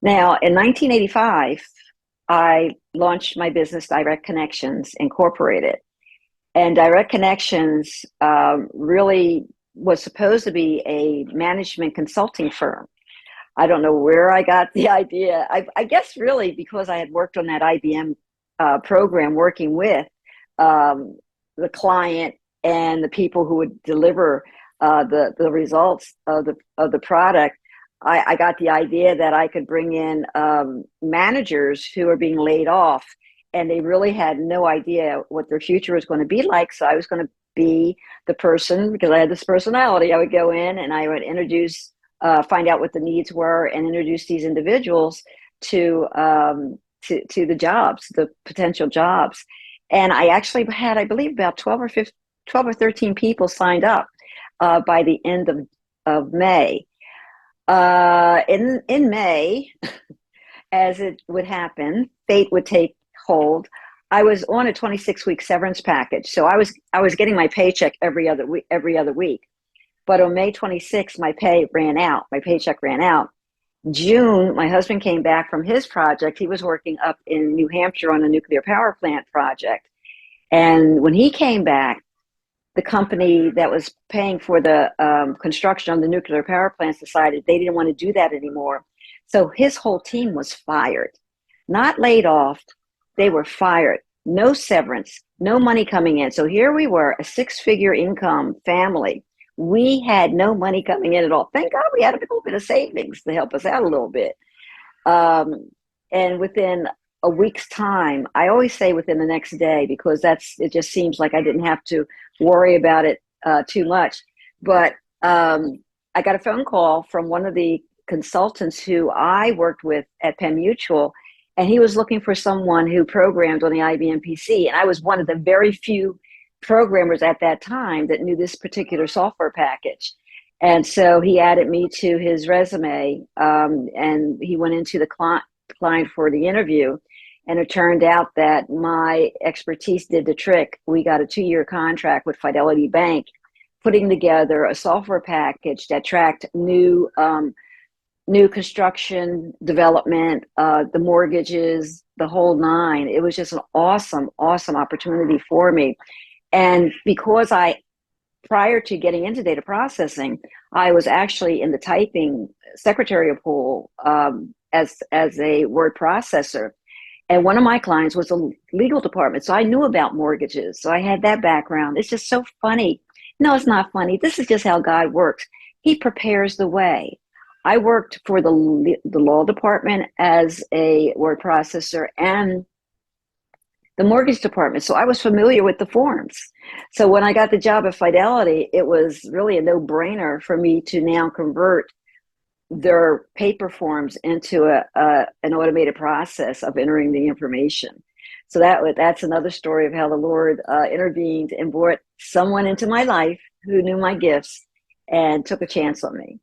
Now, in 1985, I launched my business, Direct Connections Incorporated. And Direct Connections really was supposed to be a management consulting firm. I don't know where I got the idea. I guess really because I had worked on that IBM program working with um, the client and the people who would deliver the results of the product. I got the idea that I could bring in managers who are being laid off, and they really had no idea what their future was going to be like. So I was going to be the person, because I had this personality. I would go in and I would introduce, find out what the needs were, and introduce these individuals to to the jobs, the potential jobs. And I actually had, I believe, about 12 or 13 people signed up by the end of May. In May, as it would happen, fate would take hold. I was on a 26-week severance package, so I was getting my paycheck every other week. But on May 26th, my pay ran out. My paycheck ran out. June, my husband came back from his project. He was working up in New Hampshire on a nuclear power plant project. And when he came back, the company that was paying for the construction on the nuclear power plants decided they didn't want to do that anymore. So his whole team was fired, not laid off. They were fired. No severance, no money coming in. So here we were, a six-figure income family. We had no money coming in at all. Thank God we had a little bit of savings to help us out a little bit. Um, and within a week's time, I always say within the next day, because it just seems like I didn't have to worry about it too much. But I got a phone call from one of the consultants who I worked with at Penn Mutual, and he was looking for someone who programmed on the IBM PC. And I was one of the very few programmers at that time that knew this particular software package. And so he added me to his resume, and he went into the client for the interview. And it turned out that my expertise did the trick. We got a 2-year contract with Fidelity Bank, putting together a software package that tracked new construction development, the mortgages, the whole nine. It was just an awesome, awesome opportunity for me. And because prior to getting into data processing, I was actually in the typing secretarial pool as a word processor. And one of my clients was a legal department, so I knew about mortgages. So I had that background. It's just so funny. No, it's not funny. This is just how God works. He prepares the way. I worked for the law department as a word processor and the mortgage department. So I was familiar with the forms. So when I got the job at Fidelity, it was really a no-brainer for me to now convert their paper forms into an automated process of entering the information. So that's another story of how the Lord intervened and brought someone into my life who knew my gifts and took a chance on me.